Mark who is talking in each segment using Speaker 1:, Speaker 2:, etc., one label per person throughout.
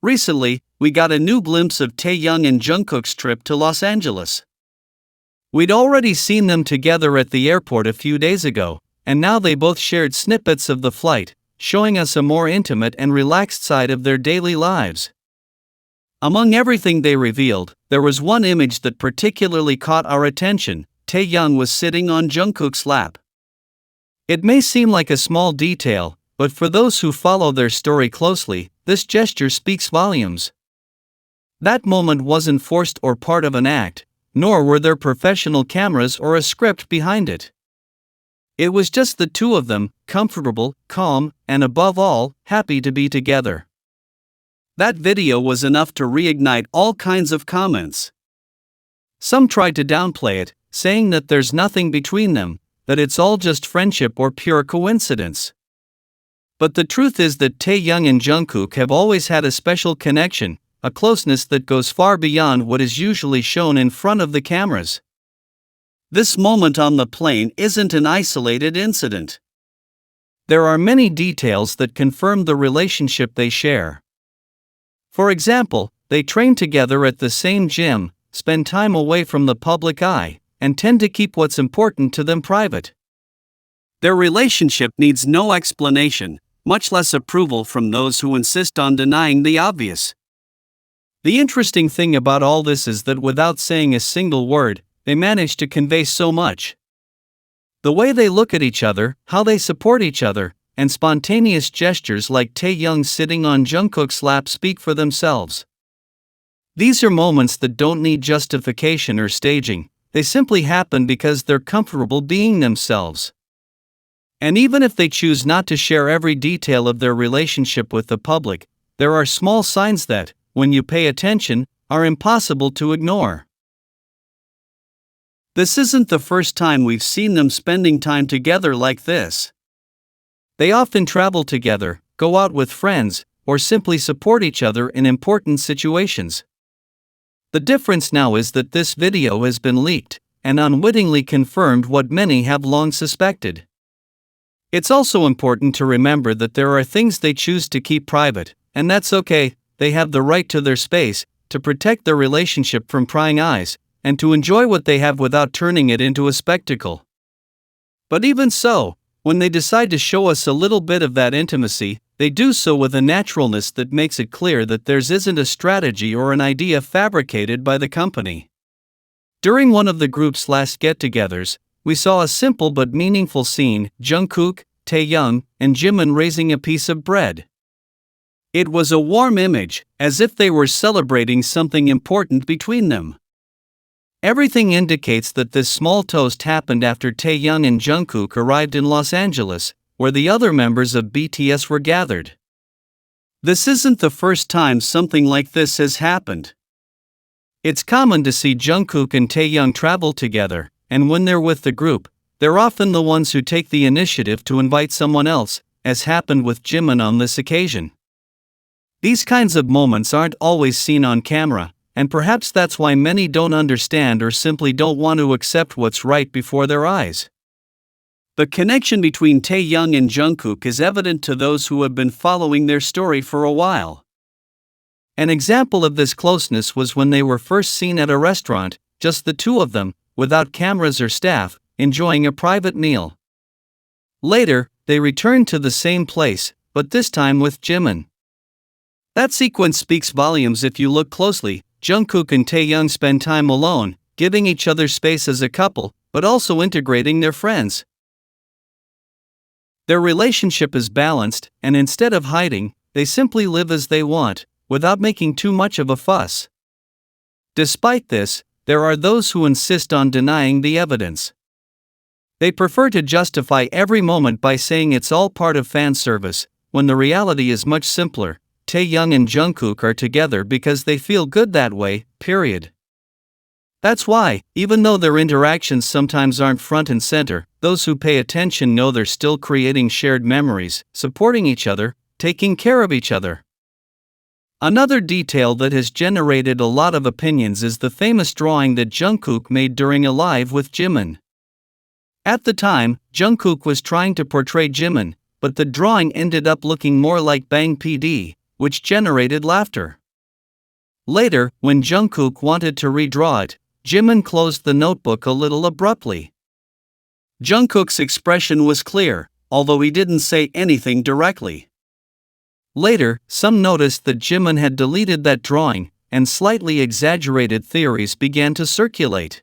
Speaker 1: Recently, we got a new glimpse of Taehyung and Jungkook's trip to Los Angeles. We'd already seen them together at the airport a few days ago, and now they both shared snippets of the flight, showing us a more intimate and relaxed side of their daily lives. Among everything they revealed, there was one image that particularly caught our attention. Taehyung was sitting on Jungkook's lap. It may seem like a small detail, but for those who follow their story closely, this gesture speaks volumes. That moment wasn't forced or part of an act, nor were there professional cameras or a script behind it. It was just the two of them, comfortable, calm, and above all, happy to be together. That video was enough to reignite all kinds of comments. Some tried to downplay it, saying that there's nothing between them, that it's all just friendship or pure coincidence. But the truth is that Taehyung and Jungkook have always had a special connection, a closeness that goes far beyond what is usually shown in front of the cameras. This moment on the plane isn't an isolated incident. There are many details that confirm the relationship they share. For example, they train together at the same gym, spend time away from the public eye, and tend to keep what's important to them private. Their relationship needs no explanation, much less approval from those who insist on denying the obvious. The interesting thing about all this is that without saying a single word, they manage to convey so much. The way they look at each other, how they support each other, and spontaneous gestures like Taehyung sitting on Jungkook's lap speak for themselves. These are moments that don't need justification or staging, they simply happen because they're comfortable being themselves. And even if they choose not to share every detail of their relationship with the public, there are small signs that, when you pay attention, are impossible to ignore. This isn't the first time we've seen them spending time together like this. They often travel together, go out with friends, or simply support each other in important situations. The difference now is that this video has been leaked, and unwittingly confirmed what many have long suspected. It's also important to remember that there are things they choose to keep private, and that's okay. They have the right to their space, to protect their relationship from prying eyes, and to enjoy what they have without turning it into a spectacle. But even so, when they decide to show us a little bit of that intimacy, they do so with a naturalness that makes it clear that theirs isn't a strategy or an idea fabricated by the company. During one of the group's last get-togethers, we saw a simple but meaningful scene: Jungkook, Taehyung, and Jimin raising a piece of bread. It was a warm image, as if they were celebrating something important between them. Everything indicates that this small toast happened after Taehyung and Jungkook arrived in Los Angeles, where the other members of BTS were gathered. This isn't the first time something like this has happened. It's common to see Jungkook and Taehyung travel together, and when they're with the group, they're often the ones who take the initiative to invite someone else, as happened with Jimin on this occasion. These kinds of moments aren't always seen on camera, and perhaps that's why many don't understand or simply don't want to accept what's right before their eyes. The connection between Taehyung and Jungkook is evident to those who have been following their story for a while. An example of this closeness was when they were first seen at a restaurant, just the two of them, without cameras or staff, enjoying a private meal. Later, they returned to the same place, but this time with Jimin. That sequence speaks volumes if you look closely. Jungkook and Taehyung spend time alone, giving each other space as a couple, but also integrating their friends. Their relationship is balanced, and instead of hiding, they simply live as they want, without making too much of a fuss. Despite this, there are those who insist on denying the evidence. They prefer to justify every moment by saying it's all part of fan service, when the reality is much simpler. Taehyung and Jungkook are together because they feel good that way, period. That's why, even though their interactions sometimes aren't front and center, those who pay attention know they're still creating shared memories, supporting each other, taking care of each other. Another detail that has generated a lot of opinions is the famous drawing that Jungkook made during a live with Jimin. At the time, Jungkook was trying to portray Jimin, but the drawing ended up looking more like Bang PD, which generated laughter. Later, when Jungkook wanted to redraw it, Jimin closed the notebook a little abruptly. Jungkook's expression was clear, although he didn't say anything directly. Later, some noticed that Jimin had deleted that drawing, and slightly exaggerated theories began to circulate.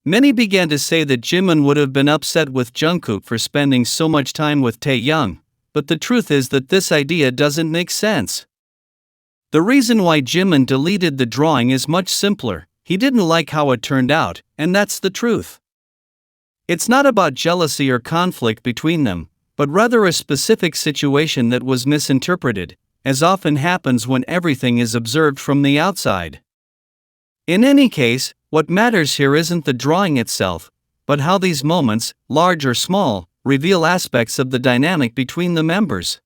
Speaker 1: Many began to say that Jimin would have been upset with Jungkook for spending so much time with Taehyung, but the truth is that this idea doesn't make sense. The reason why Jimin deleted the drawing is much simpler. He didn't like how it turned out, and that's the truth. It's not about jealousy or conflict between them, but rather a specific situation that was misinterpreted, as often happens when everything is observed from the outside. In any case, what matters here isn't the drawing itself, but how these moments, large or small, reveal aspects of the dynamic between the members.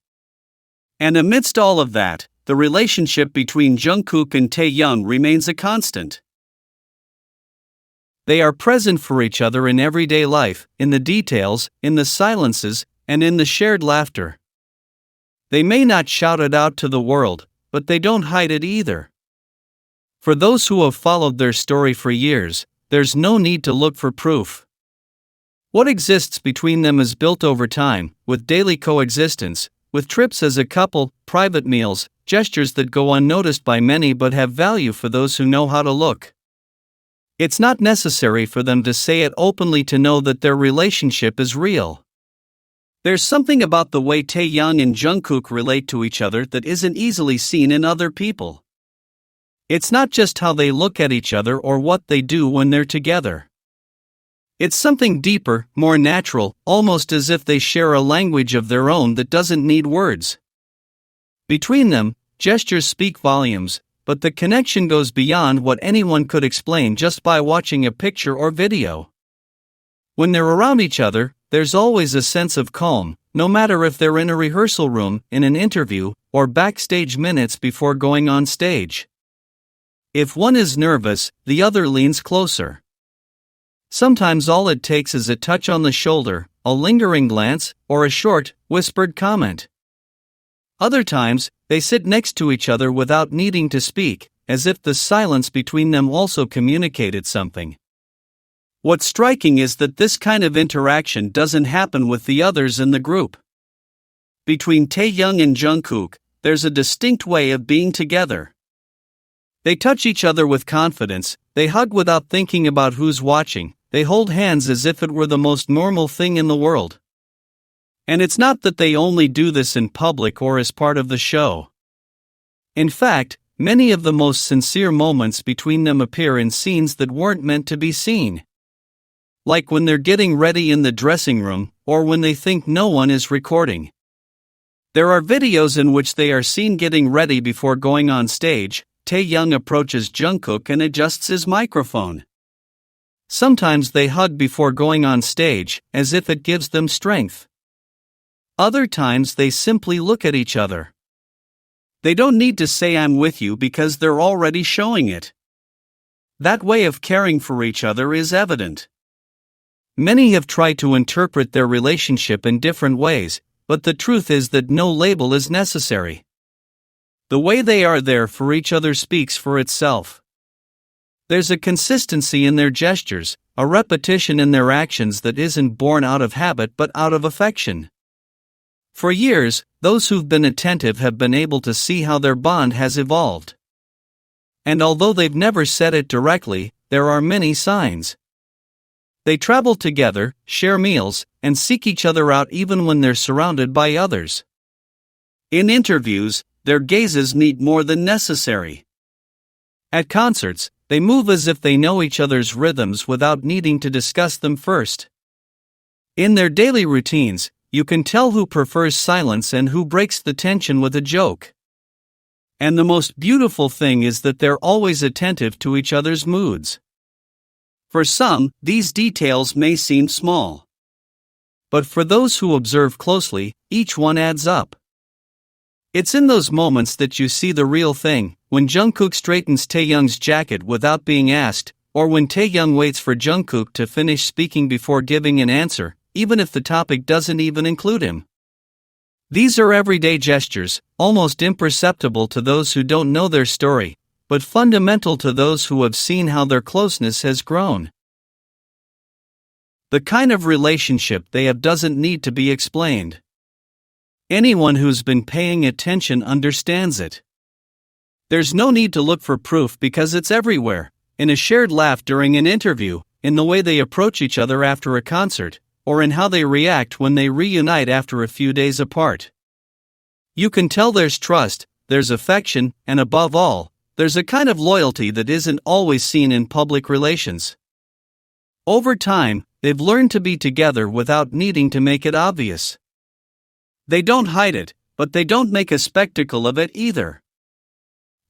Speaker 1: And amidst all of that, the relationship between Jungkook and Taehyung remains a constant. They are present for each other in everyday life, in the details, in the silences, and in the shared laughter. They may not shout it out to the world, but they don't hide it either. For those who have followed their story for years, there's no need to look for proof. What exists between them is built over time, with daily coexistence, with trips as a couple, private meals, gestures that go unnoticed by many but have value for those who know how to look. It's not necessary for them to say it openly to know that their relationship is real. There's something about the way Taehyung and Jungkook relate to each other that isn't easily seen in other people. It's not just how they look at each other or what they do when they're together. It's something deeper, more natural, almost as if they share a language of their own that doesn't need words. Between them, gestures speak volumes, but the connection goes beyond what anyone could explain just by watching a picture or video. When they're around each other, there's always a sense of calm, no matter if they're in a rehearsal room, in an interview, or backstage minutes before going on stage. If one is nervous, the other leans closer. Sometimes all it takes is a touch on the shoulder, a lingering glance, or a short, whispered comment. Other times, they sit next to each other without needing to speak, as if the silence between them also communicated something. What's striking is that this kind of interaction doesn't happen with the others in the group. Between Taehyung and Jungkook, there's a distinct way of being together. They touch each other with confidence, they hug without thinking about who's watching, they hold hands as if it were the most normal thing in the world. And it's not that they only do this in public or as part of the show. In fact, many of the most sincere moments between them appear in scenes that weren't meant to be seen. Like when they're getting ready in the dressing room, or when they think no one is recording. There are videos in which they are seen getting ready before going on stage. Taehyung approaches Jungkook and adjusts his microphone. Sometimes they hug before going on stage, as if it gives them strength. Other times they simply look at each other. They don't need to say "I'm with you" because they're already showing it. That way of caring for each other is evident. Many have tried to interpret their relationship in different ways, but the truth is that no label is necessary. The way they are there for each other speaks for itself. There's a consistency in their gestures, a repetition in their actions that isn't born out of habit but out of affection. For years, those who've been attentive have been able to see how their bond has evolved. And although they've never said it directly, there are many signs. They travel together, share meals, and seek each other out even when they're surrounded by others. In interviews, their gazes need more than necessary. At concerts, they move as if they know each other's rhythms without needing to discuss them first. In their daily routines, you can tell who prefers silence and who breaks the tension with a joke. And the most beautiful thing is that they're always attentive to each other's moods. For some, these details may seem small. But for those who observe closely, each one adds up. It's in those moments that you see the real thing, when Jungkook straightens Taehyung's jacket without being asked, or when Taehyung waits for Jungkook to finish speaking before giving an answer, even if the topic doesn't even include him. These are everyday gestures, almost imperceptible to those who don't know their story, but fundamental to those who have seen how their closeness has grown. The kind of relationship they have doesn't need to be explained. Anyone who's been paying attention understands it. There's no need to look for proof because it's everywhere, in a shared laugh during an interview, in the way they approach each other after a concert, or in how they react when they reunite after a few days apart. You can tell there's trust, there's affection, and above all, there's a kind of loyalty that isn't always seen in public relations. Over time, they've learned to be together without needing to make it obvious. They don't hide it, but they don't make a spectacle of it either.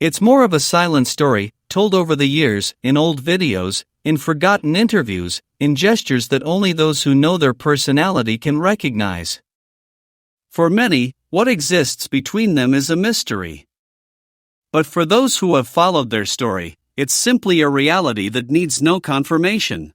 Speaker 1: It's more of a silent story, told over the years, in old videos, in forgotten interviews, in gestures that only those who know their personality can recognize. For many, what exists between them is a mystery. But for those who have followed their story, it's simply a reality that needs no confirmation.